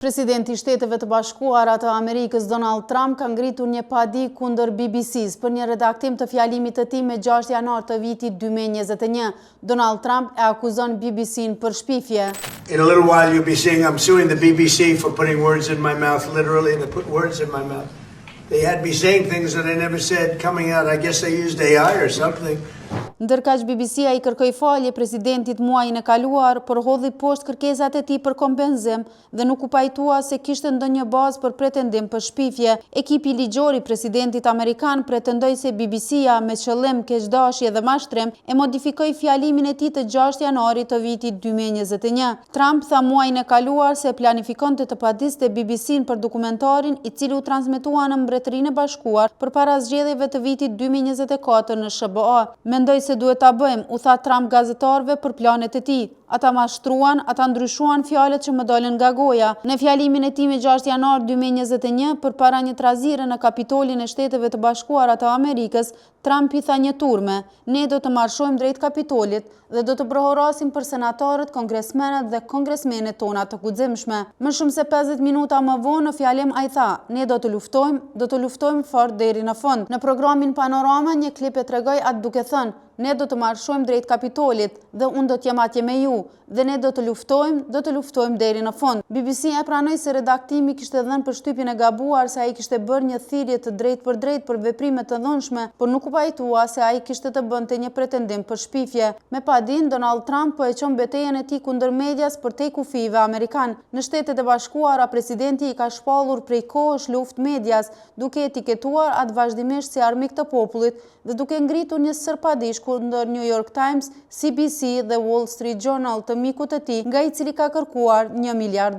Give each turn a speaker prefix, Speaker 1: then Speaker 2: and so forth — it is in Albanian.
Speaker 1: Presidenti i Shteteve të Bashkuara të Amerikës Donald Trump ka ngritur një padi kundër BBC-s për një redaktim të fjalimit të tij me 6 janar të vitit 2021. Donald Trump e akuzon BBC-n për shpifje.
Speaker 2: In a little while you'll be seeing I'm suing the BBC for putting words in my mouth, literally they put words in my mouth. They had me saying things that I never said coming out. I guess they used AI or something.
Speaker 1: Ndërkaq BBC-a i kërkoi falje presidentit muajin e kaluar, por hodhi poshtë kërkesat e tij për kompenzim dhe nuk u pajtua se kishte ndonjë bazë për pretendim për shpifje. Ekipi ligjor i presidentit amerikan pretendoi se BBC-a me qëllim keqdashje dhe mashtrim e modifikoi fjalimin e tij të 6 janarit të vitit 2021. Trump tha muajin e kaluar se planifikonte të padiste BBC-n për dokumentarin i cili u transmetua në Mbretërinë e Bashkuar përpara zgjedhjeve të vitit 2024 në SBA. Mendoj se duhet ta bëjmë, u tha Trump gazetarëve për planet e tij. Ata mashtruan, ata ndryshuan fjalët që më dolën nga goja. Në fjalimin e tij me 6 janar 2021 përpara një trazire në Kapitolin e Shteteve të Bashkuara të Amerikës, Trump i tha një turme: "Ne do të marshojmë drejt Kapitolit dhe do të brohorasim për senatorët, kongresmenët dhe kongresmenet tona të guximshme." Më shumë se 50 minuta më vonë në fjalim ai tha: "Ne do të luftojmë fort deri në fund." Në programin Panorama një klip e tregoi atë duke thënë: "Ne do të marshojmë drejt Kapitolit dhe unë do t'jem atje me ju dhe ne do të luftojmë deri në fund." BBC e pranoi se redaktimi kishte dhënë përshtypjen e gabuar se ai kishte bërë një thirrje të drejtë për veprime të dhunshme, por nuk u pajtua se ai kishte të bënte një pretendim për shpifje. Me padin, Donald Trump po e çon betejën e tij kundër medias për te kufive amerikan. Në Shtetet e Bashkuara, presidenti i ka shpallur prej kohësh luftë medias, duke etiketuar atë vazhdimisht si armik të popullit dhe duke ngritur një sërpadish kundër New York Times, CBC dhe Wall Street Journal të mikut të tij, nga i cili ka kërkuar $1 miliard.